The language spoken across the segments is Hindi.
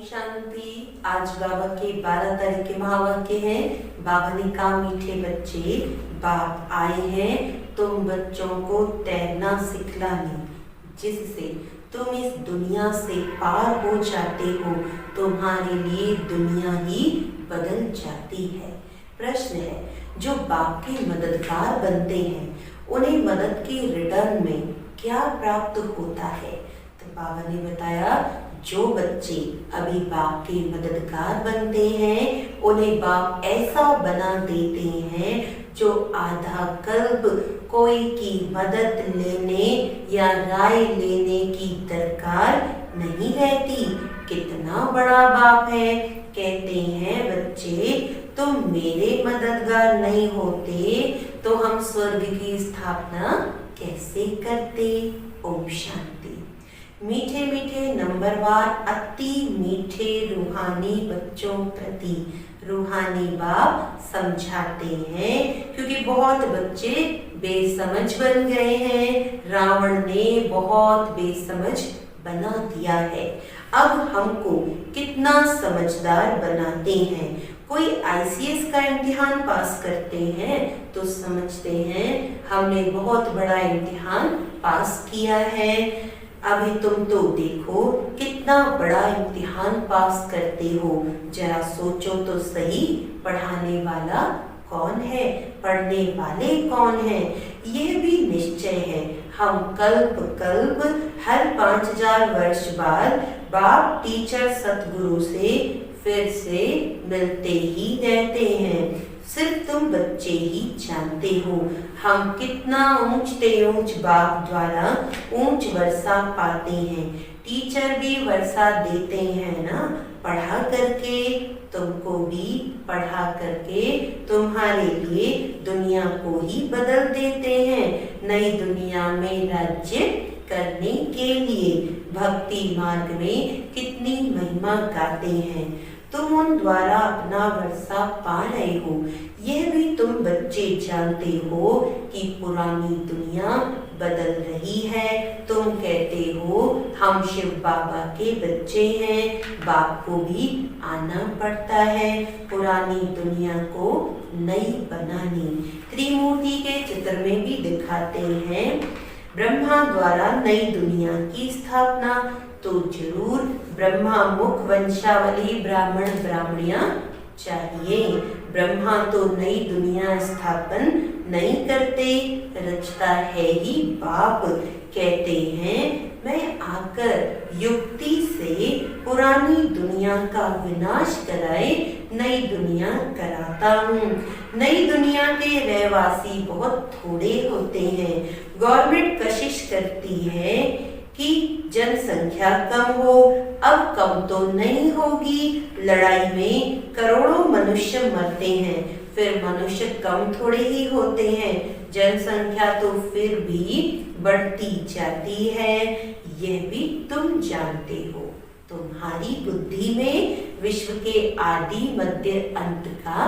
शांति। आज बाबा के 12 तारीख के महावाक्य हैं। बाबा ने कहा, मीठे बच्चे, बाप आए हैं तुम बच्चों को तैरना सिखलाने, जिससे तुम इस दुनिया से पार हो जाते हो। तुम्हारे लिए दुनिया ही बदल जाती है। प्रश्न है, जो बाप के मददगार बनते हैं उन्हें मदद के रिटर्न में क्या प्राप्त होता है? तो बाबा ने बताया, जो बच्चे अभी बाप के मददगार बनते हैं उन्हें बाप ऐसा बना देते हैं जो आधा कल्प कोई की मदद लेने या राय लेने की दरकार नहीं रहती। कितना बड़ा बाप है। कहते हैं, बच्चे तुम मेरे मददगार नहीं होते तो हम स्वर्ग की स्थापना कैसे करते। ओम शांति। मीठे मीठे नंबरवार अति मीठे रूहानी बच्चों प्रति रूहानी बाप समझाते हैं, क्योंकि बहुत बच्चे बेसमझ बन गए हैं। रावण ने बहुत बेसमझ बना दिया है। अब हमको कितना समझदार बनाते हैं। कोई आईसीएस का इम्तिहान पास करते हैं तो समझते हैं हमने बहुत बड़ा इम्तिहान पास किया है। अभी तुम तो देखो कितना बड़ा इम्तिहान पास करते हो। जरा सोचो तो सही, पढ़ाने वाला कौन है, पढ़ने वाले कौन है, ये भी निश्चय है। हम कल्प कल्प हर 5000 वर्ष बाद बाप टीचर सतगुरु से फिर से मिलते ही रहते हैं। सिर्फ तुम बच्चे ही जानते हो हम कितना ऊंचते ऊंच बाप द्वारा ऊंच वर्षा पाते हैं। टीचर भी वर्षा देते हैं ना, पढ़ा करके। तुमको भी पढ़ा करके तुम्हारे लिए दुनिया को ही बदल देते हैं, नई दुनिया में राज्य करने के लिए। भक्ति मार्ग में कितनी महिमा गाते हैं। तुम उन द्वारा अपना वर्षा पा रहे हो। यह भी तुम बच्चे जानते हो कि पुरानी दुनिया बदल रही है। तुम कहते हो हम शिव बाबा के बच्चे हैं, बाप को भी आना पड़ता है पुरानी दुनिया को नई बनाने। त्रिमूर्ति के चित्र में भी दिखाते हैं, ब्रह्मा द्वारा नई दुनिया की स्थापना। तो जरूर ब्रह्मा मुख वंशावली ब्राह्मण ब्राह्मणियां चाहिए। ब्रह्मा तो नई दुनिया स्थापन नहीं करते, रचता है ही बाप। कहते हैं, मैं आकर युक्ति से पुरानी दुनिया का विनाश कराए नई दुनिया कराता हूँ। नई दुनिया के रहवासी बहुत थोड़े होते हैं। गवर्नमेंट कोशिश करती है कि जनसंख्या कम हो। अब कम तो नहीं होगी। लड़ाई में करोड़ों मनुष्य मरते हैं, फिर मनुष्य कम थोड़े ही होते हैं। जनसंख्या तो फिर भी बढ़ती जाती है। यह भी तुम जानते हो। तुम्हारी बुद्धि में विश्व के आदि मध्य अंत का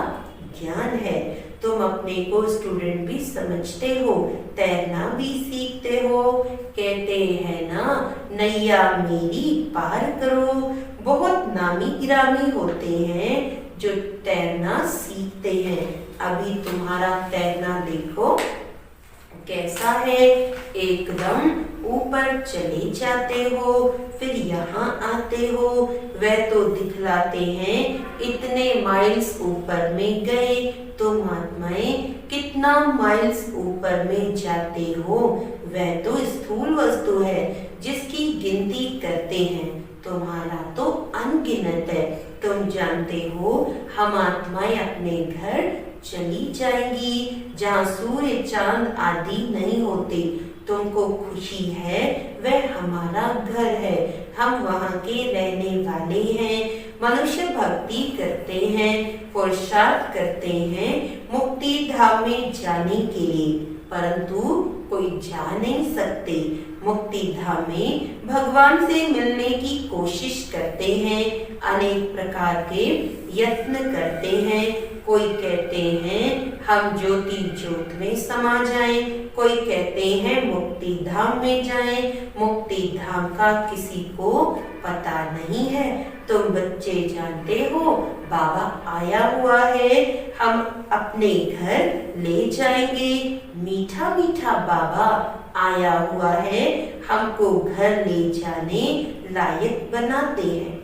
ज्ञान है। तुम अपने को स्टूडेंट भी समझते हो, तैरना भी सीखते हो। कहते हैं ना, नैया मेरी पार करो। बहुत नामी गिरामी होते हैं जो तैरना सीखते हैं। अभी तुम्हारा तैरना देखो कैसा है। एकदम ऊपर चले जाते हो, फिर यहाँ आते हो। वह तो दिखलाते हैं इतने माइल्स ऊपर में गए। तुम आत्माएं कितना माइल्स ऊपर में जाते हो। वह तो स्थूल वस्तु है जिसकी गिनती करते हैं। तुम्हारा तो अनगिनत है। तुम जानते हो हम आत्माएं अपने घर चली जाएंगी जहाँ सूर्य चांद आदि नहीं होते। तुमको खुशी है, वह हमारा घर है, हम वहाँ के रहने वाले हैं। मनुष्य भक्ति करते हैं, पुरुषार्थ करते हैं मुक्ति धाम में जाने के लिए, परंतु कोई जा नहीं सकते। मुक्ति धाम में भगवान से मिलने की कोशिश करते हैं, अनेक प्रकार के यत्न करते हैं। कोई कहते हैं हम ज्योति ज्योत में समा जाएं, कोई कहते हैं मुक्ति धाम में जाएं, मुक्ति धाम का किसी को पता नहीं है। तुम बच्चे जानते हो बाबा आया हुआ है, हम अपने घर ले जाएंगे। मीठा मीठा बाबा आया हुआ है, हमको घर ले जाने लायक बनाते हैं।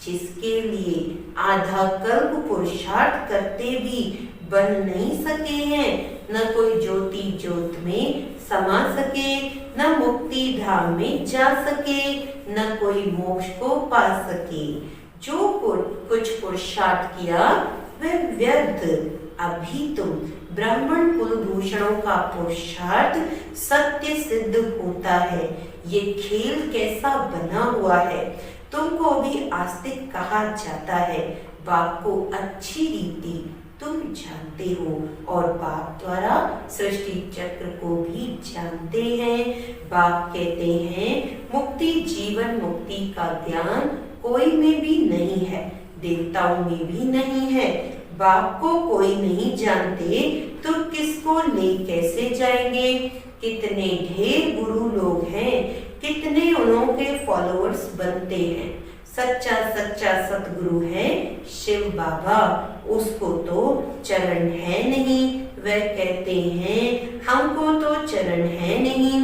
जिसके लिए आधा कल्प पुरुषार्थ करते भी बन नहीं सके हैं, न कोई ज्योति ज्योत में समा सके, न मुक्ति धाम में जा सके, न कोई मोक्ष को पा सके। जो कुछ पुरुषार्थ किया वह व्यर्थ। अभी तुम ब्राह्मण कुलभूषणों का पुरुषार्थ सत्य सिद्ध होता है। ये खेल कैसा बना हुआ है, तुमको भी आस्तिक कहा जाता है। बाप को अच्छी रीति तुम जानते हो और बाप द्वारा सृष्टि चक्र को भी जानते हैं। बाप कहते हैं मुक्ति जीवन मुक्ति का ज्ञान कोई में भी नहीं है, देवताओं में भी नहीं है। बाप को कोई नहीं जानते तो किसको ले कैसे जाएंगे। कितने ढेर गुरु लोग हैं, कितने उनके फॉलोअर्स बनते हैं। सच्चा सच्चा सतगुरु है शिव बाबा, उसको तो चरण है नहीं। वह कहते हैं हमको तो चरण है नहीं,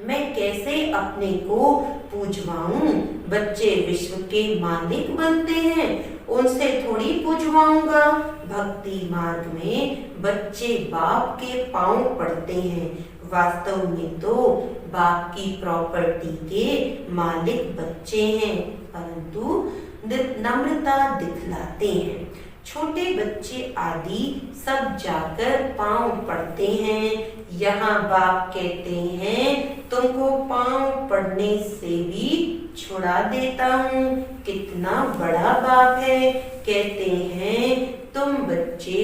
मैं कैसे अपने को पूजवाऊं। बच्चे विश्व के मालिक बनते हैं, उनसे थोड़ी पूजवाऊंगा। भक्ति मार्ग में बच्चे बाप के पांव पड़ते हैं, वास्तव में तो बाप की प्रॉपर्टी के मालिक बच्चे हैं, परंतु नम्रता दिखलाते हैं। छोटे बच्चे आदि सब जाकर पांव पड़ते हैं। यहाँ बाप कहते हैं तुमको पांव पड़ने से भी छुड़ा देता हूँ। कितना बड़ा बाप है। कहते हैं तुम बच्चे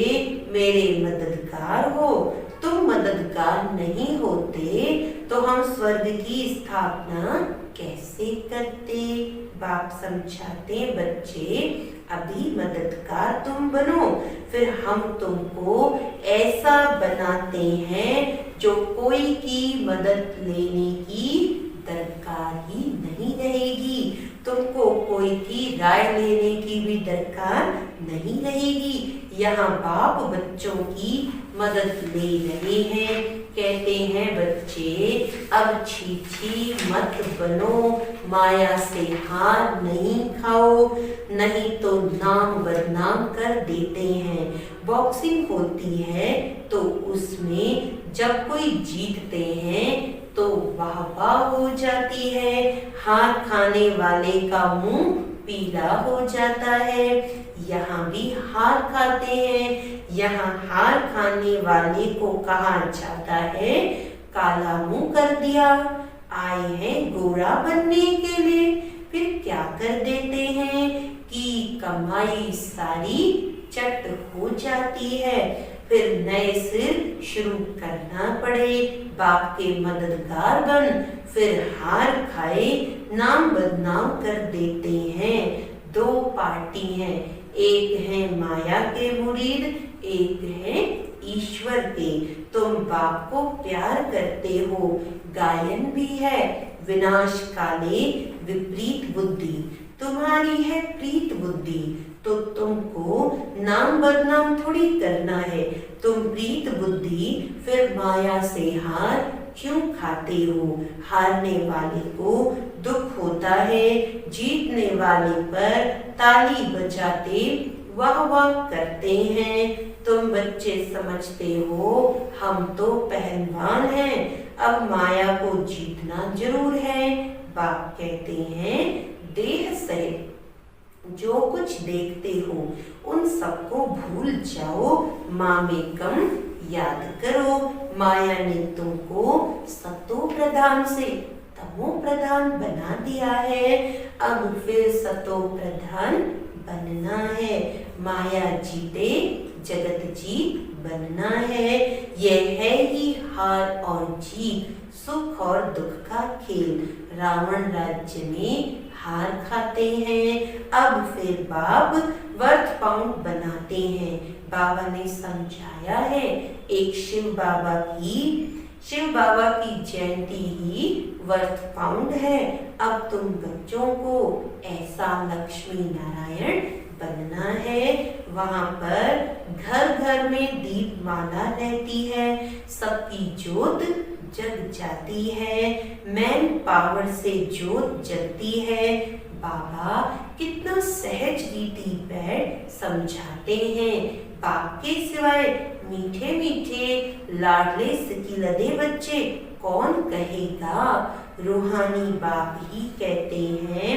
मेरे मददगार हो, तुम मददगार नहीं होते तो हम स्वर्ग की स्थापना कैसे करते। बाप समझाते बच्चे अभी मददगार तुम बनो, फिर हम तुमको ऐसा बनाते हैं जो कोई की मदद लेने की दरकार ही नहीं रहेगी। तुमको कोई की राय लेने की भी दरकार नहीं रहेगी। यहाँ बाप बच्चों की मदद ले रहे हैं। कहते हैं बच्चे अब छी मत बनो, माया से हार नहीं खाओ, नहीं तो नाम बदनाम कर देते हैं। बॉक्सिंग होती है तो उसमें जब कोई जीतते हैं तो वाह वाह हो जाती है, हार खाने वाले का मुंह पीला हो जाता है। यहाँ भी हार खाते हैं, यहाँ हार खाने वाले को कहा जाता है काला मुंह कर दिया। आए हैं गोरा बनने के लिए, फिर क्या कर देते हैं कि कमाई सारी चट हो जाती है। फिर नए सिर शुरू करना पड़े, बाप के मददगार बन, फिर हार खाए नाम बदनाम कर देते हैं। दो पार्टी हैं, एक है माया के मुरीद, एक है ईश्वर के। तुम बाप को प्यार करते हो, गायन भी है विनाश काले विपरीत बुद्धि, तुम्हारी है प्रीत बुद्धि तो तुमको नाम बदनाम थोड़ी करना है। तुम प्रीत बुद्धि फिर माया से हार क्यों खाते हो। हारने वाले को दुख होता है, जीतने वाले पर ताली बजाते वाह वाह करते हैं। तुम बच्चे समझते हो हम तो पहलवान हैं, अब माया को जीतना जरूर है। बाप कहते हैं देह सहित जो कुछ देखते हो उन सबको भूल जाओ, माँ में कम याद करो। माया ने तुमको सतो प्रधान से तमो प्रधान बना दिया है, अब फिर सतो प्रधान बनना है। माया जीते जगत जीत बनना है, यह है ही हार और जीत, सुख और दुख का खेल। रावण राज्य में हार खाते हैं, अब फिर बाप वर्थ पाउंड बनाते हैं। बाबा ने समझाया है, एक शिव बाबा की शिव बाबा की जयंती ही वर्थ पाउंड है। अब तुम बच्चों को ऐसा लक्ष्मी नारायण बनना है। वहाँ पर घर घर में दीपमाला रहती है, सबकी जोत जग जाती है, मैन पावर से जोत जलती है। बाबा कितना सहज रीति पर समझाते हैं। बाप के सिवाय मीठे मीठे लाडले सिकिलदे बच्चे कौन कहेगा। रूहानी बाप ही कहते हैं,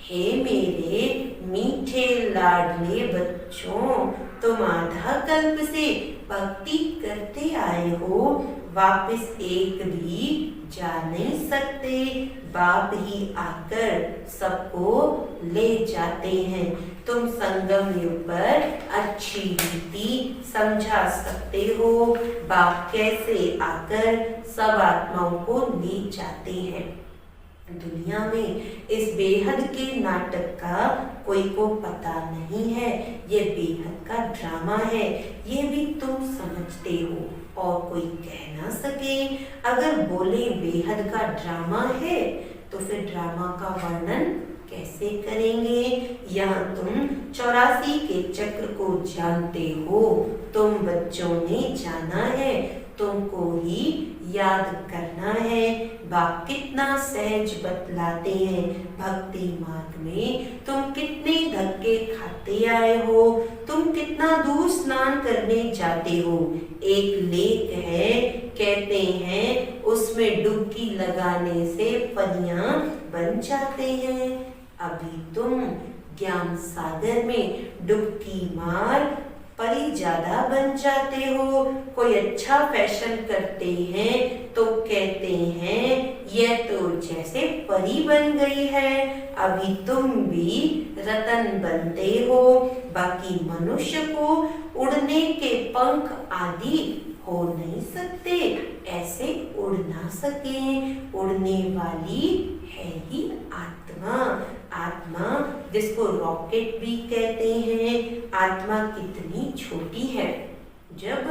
हे मेरे मीठे लाडले बच्चों, तुम आधा कल्प से भक्ति करते आए हो, वापस एक भी जा नहीं सकते। बाप ही आकर सबको ले जाते हैं। तुम संगम युग पर अच्छी रीति समझा सकते हो, बाप कैसे आकर सब आत्माओं को ले जाते हैं। दुनिया में इस बेहद के नाटक का कोई को पता नहीं है। ये बेहद का ड्रामा है, ये भी तुम समझते हो और कोई कह ना सके। अगर बोले बेहद का ड्रामा है तो फिर ड्रामा का वर्णन कैसे करेंगे। यहाँ तुम 84 के चक्र को जानते हो, तुम बच्चों ने जाना है, तुमको ही याद करना है। बाप कितना सहज बतलाते हैं। भक्ति मार्ग में तुम कितने धक्के खाते आए हो, तुम कितना दूर स्नान करने जाते हो। एक लेक है, कहते हैं उसमें डुबकी लगाने से परियां बन जाते हैं। अभी तुम ज्ञान सागर में डुबकी मार परी ज्यादा बन जाते हो। कोई अच्छा फैशन करते हैं तो कहते हैं यह तो जैसे परी बन गई है। अभी तुम भी रतन बनते हो। बाकी मनुष्य को उड़ने के पंख आदि हो नहीं सकते, ऐसे उड़ ना सके। उड़ने वाली है ही आत्मा। आत्मा जिसको रॉकेट भी कहते हैं। आत्मा कितनी छोटी है। जब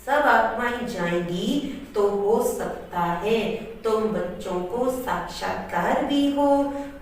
सब आत्माएं जाएंगी तो हो सकता है तुम बच्चों को साक्षात्कार भी हो,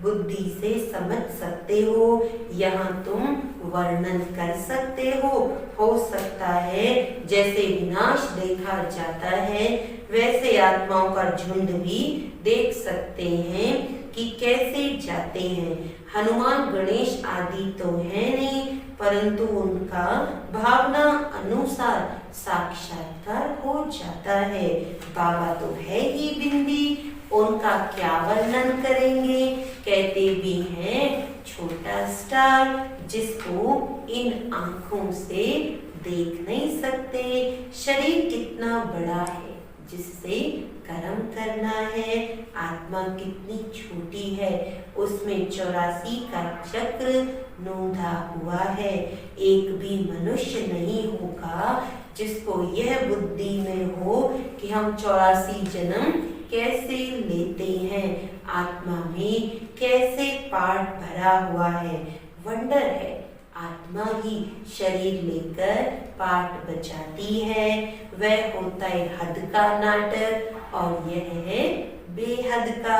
बुद्धि से समझ सकते हो। यहाँ तुम वर्णन कर सकते हो सकता है जैसे विनाश देखा जाता है वैसे आत्माओं का झुंड भी देख सकते हैं कि कैसे जाते हैं। हनुमान गणेश आदि तो है नहीं, परंतु उनका भावना अनुसार साक्षात्कार हो जाता है। बाबा तो है ही बिंदी, उनका क्या वर्णन करेंगे। कहते भी हैं छोटा स्टार जिसको इन आंखों से देख नहीं सकते। शरीर कितना बड़ा है जिससे कर्म करना है। आत्मा कितनी छोटी है, उसमें 84 का चक्र नोंधा हुआ है। एक भी मनुष्य नहीं होगा जिसको यह बुद्धि में हो कि हम 84 जन्म कैसे लेते हैं, आत्मा में कैसे पार्ट भरा हुआ है। वंडर है, आत्मा ही शरीर लेकर पार्ट बचाती है। वह होता है हद का नाटक और यह है बेहद का।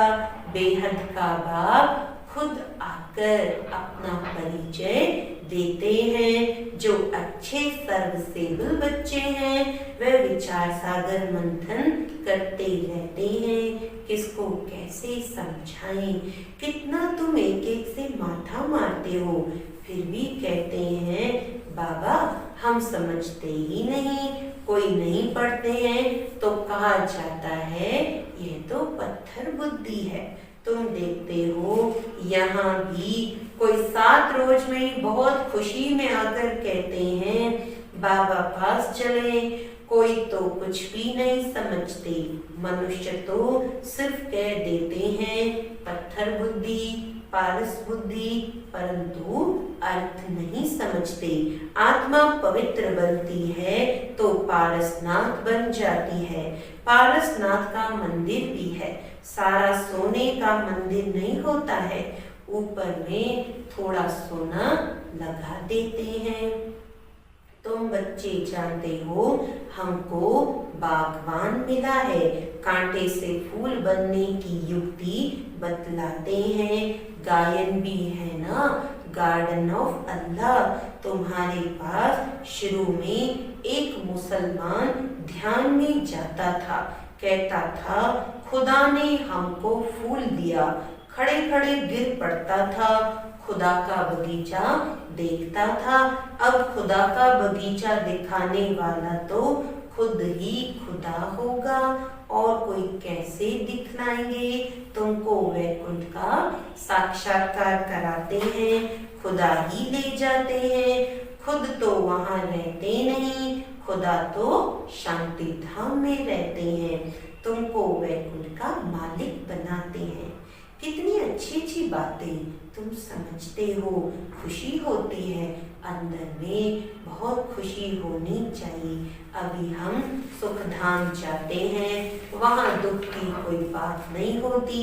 बेहद का बाप खुद आकर अपना परिचय देते हैं। जो अच्छे सर्वसेवल बच्चे हैं वह विचार सागर मंथन करते रहते हैं। किसको कैसे समझाएं। कितना तुम एक एक से माथा मारते हो, फिर भी कहते हैं बाबा हम समझते ही नहीं। कोई नहीं पढ़ते हैं तो कहा जाता है यह तो पत्थर बुद्धि है। तुम देखते हो यहाँ भी कोई 7 रोज में ही बहुत खुशी में आकर कहते हैं बाबा पास चले। कोई तो कुछ भी नहीं समझते। मनुष्य तो सिर्फ कह देते हैं पत्थर बुद्धि, पारस बुद्धि, परंतु अर्थ नहीं समझते। आत्मा पवित्र बनती है तो पारसनाथ बन जाती है। पारसनाथ का मंदिर भी है, सारा सोने का मंदिर नहीं होता है, ऊपर में थोड़ा सोना लगा देते हैं। तुम बच्चे जानते हो हमको बागवान मिला है, कांटे से फूल बनने की युक्ति बतलाते हैं। गायन भी है ना, गार्डन ऑफ अल्लाह। तुम्हारे पास शुरू में एक मुसलमान ध्यान में जाता था, कहता था खुदा ने हमको फूल दिया, खड़े खड़े गिर पड़ता था। खुदा का बगीचा देखता था। अब खुदा का बगीचा दिखाने वाला तो खुद ही खुदा होगा, और कोई कैसे दिखलाएंगे तुमको। वैकुंठ का साक्षात्कार कराते हैं, खुदा ही ले जाते हैं। खुद तो वहां रहते नहीं, खुदा तो शांति धाम में रहते हैं, तुमको वैकुंठ का मालिक बनाते हैं। कितनी अच्छी अच्छी बातें तुम समझते हो, खुशी होती है अंदर में, बहुत खुशी होनी चाहिए। अभी हम सुख धाम जाते हैं, वहाँ दुख की कोई बात नहीं होती।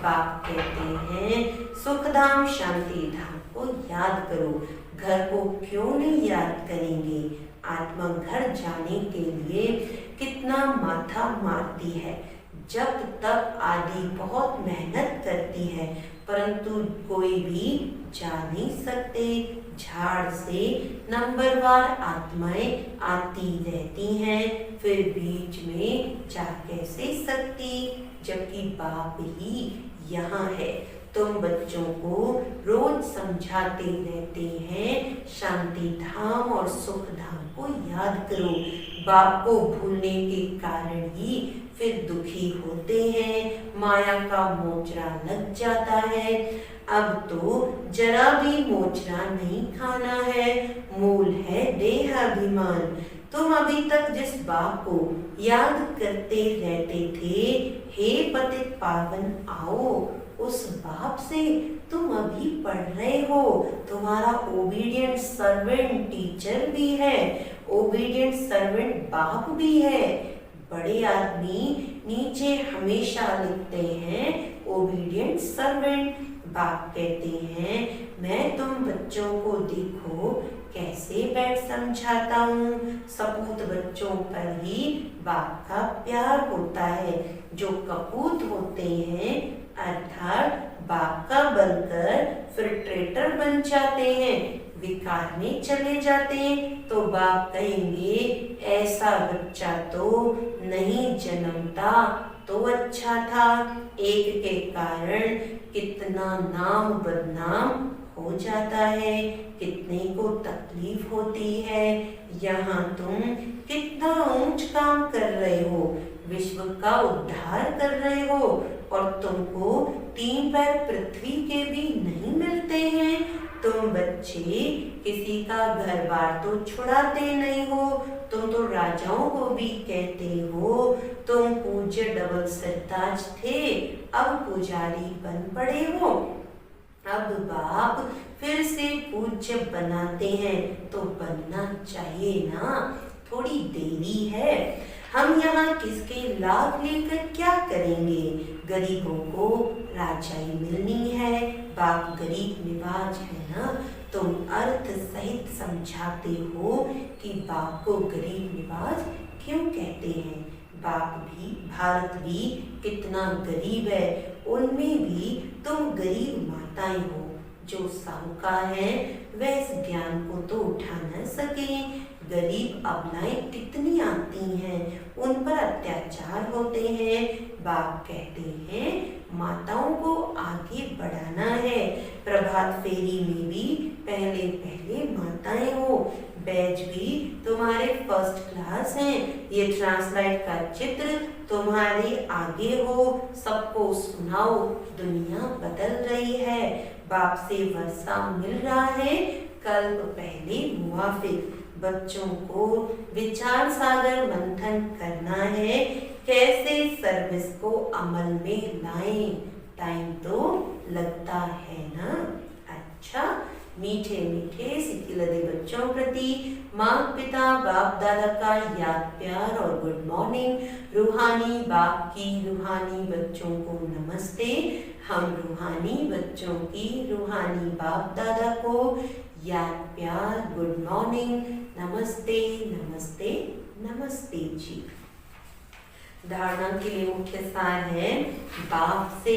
बाप कहते हैं सुख धाम शांति धाम को याद करो। घर को क्यों नहीं याद करेंगे। आत्मा घर जाने के लिए कितना माथा मारती है, जब तक आदि बहुत मेहनत करती है, परंतु कोई भी जा नहीं सकते। झाड़ से नंबरवार आत्माएं आती रहती हैं, फिर बीच में जा कैसे सकती, जबकि बाप ही यहाँ है। तुम बच्चों को रोज समझाते रहते हैं शांति धाम और सुख धाम को याद करो। बाप को भूलने के कारण ही फिर दुखी होते हैं, माया का मोचरा लग जाता है। अब तो जरा भी मोचरा नहीं खाना है, मूल है देह अभिमान। तुम अभी तक जिस बाप को याद करते रहते थे, हे पतित पावन आओ, उस बाप से तुम अभी पढ़ रहे हो। तुम्हारा ओबीडियंट सर्वेंट टीचर भी है, ओबीडियंट सर्वेंट बाप भी है। बड़े आदमी नीचे हमेशा लिखते हैं ओबीडियंट सर्वेंट। बाप कहते हैं मैं तुम बच्चों को देखो कैसे बैठ समझाता हूँ। सपूत बच्चों पर ही बाप का प्यार होता है। जो कपूत होते हैं अर्थात बाप का बनकर फिल्ट्रेटर बन जाते हैं, विकार में चले जाते हैं, तो बाप कहेंगे ऐसा बच्चा तो नहीं जन्मता तो अच्छा था। एक के कारण कितना नाम बदनाम हो जाता है, कितने को तकलीफ होती है। यहाँ तुम कितना ऊंच काम कर रहे हो, विश्व का उद्धार कर रहे हो, और तुमको 3 पैर पृथ्वी के भी नहीं मिलते हैं। तुम बच्चे किसी का घर बार तो छुड़ाते नहीं हो, तुम तो राजाओं को भी कहते हो। तुम पूज्य डबल सरताज थे, अब पुजारी बन पड़े हो। अब बाप फिर से पूज्य बनाते हैं, तो बनना चाहिए ना, थोड़ी देरी है। हम यहाँ किसके लाभ लेकर क्या करेंगे। गरीबों को राजाई मिलनी है, बाप गरीब निवाज है ना। तुम अर्थ सहित समझाते हो कि बाप को गरीब निवाज क्यों कहते हैं। बाप भी, भारत भी कितना गरीब है, उनमें भी तुम गरीब माताएं हो। जो साहूकार हैं वह इस ज्ञान को तो उठा न सके। गरीब अबलाएं कितनी आती हैं, उन पर अत्याचार होते हैं। बाप कहते हैं माताओं को आगे बढ़ाना है। प्रभात फेरी में भी पहले पहले माताएं हो। बैज भी तुम्हारे फर्स्ट क्लास हैं। ये ट्रांसलाइट का चित्र तुम्हारे आगे हो, सबको सुनाओ, दुनिया बदल रही है। बाप से वर्षा मिल रहा है, कल्प पहले मुआफिक। बच्चों को विचार सागर मंथन करना है, कैसे सर्विस को अमल में लाएं। टाइम तो लगता है ना। अच्छा, मीठे मीठे सिकिलदे बच्चों प्रति माता पिता बाप दादा का याद प्यार और गुड मॉर्निंग। रूहानी बाप की रूहानी बच्चों को नमस्ते। हम रूहानी बच्चों की रूहानी बाप दादा को याद प्यार, गुड मॉर्निंग, नमस्ते नमस्ते नमस्ते जी। धारणा के लिए मुख्य सार है, बाप से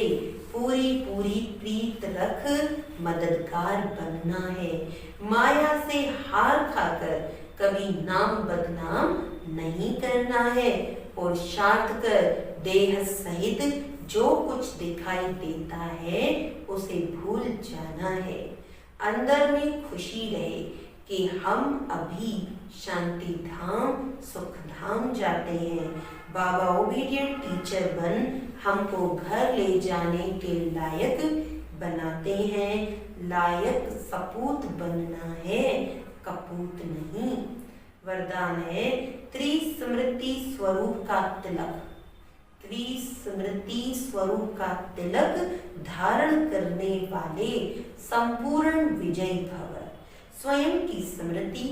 पूरी पूरी प्रीत रख, मददगार बनना है। माया से हार खाकर कभी नाम बदनाम नहीं करना है। पुरुषार्थ कर देह सहित जो कुछ दिखाई देता है उसे भूल जाना है। अंदर में खुशी रहे कि हम अभी शांति धाम सुख धाम जाते हैं। बाबा ओबीडियंट टीचर बन हमको घर ले जाने के लायक बनाते हैं। लायक सपूत बनना है, कपूत नहीं। वरदान है, त्रिस्मृति स्वरूप का तिलक। त्रिस्मृति स्वरूप का तिलक धारण करने वाले संपूर्ण विजयी भव। स्वयं की स्मृति,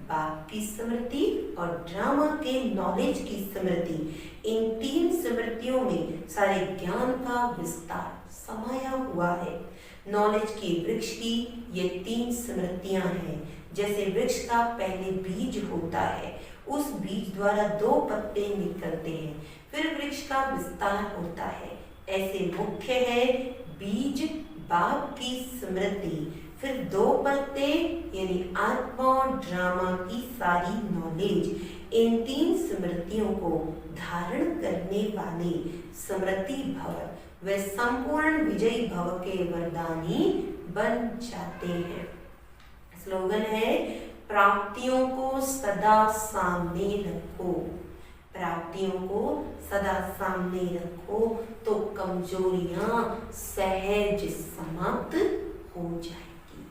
बाप की स्मृति और ड्रामा के नॉलेज की स्मृति, इन तीन स्मृतियों में सारे ज्ञान का विस्तार समाया हुआ है। नॉलेज की वृक्ष की ये तीन स्मृतियां हैं। जैसे वृक्ष का पहले बीज होता है, उस बीज द्वारा 2 पत्ते निकलते हैं, फिर वृक्ष का विस्तार होता है। ऐसे मुख्य है बीज बाप की स्मृति, फिर 2 पत्ते यानी आत्मा और ड्रामा की सारी नॉलेज। इन 3 स्मृतियों को धारण करने वाले स्मृति भव वे संपूर्ण विजयी भव के वरदानी बन जाते हैं। स्लोगन है, प्राप्तियों को सदा सामने रखो। प्राप्तियों को सदा सामने रखो तो कमजोरियां सहज समाप्त हो जाएगी।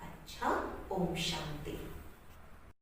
अच्छा, ओम शांति।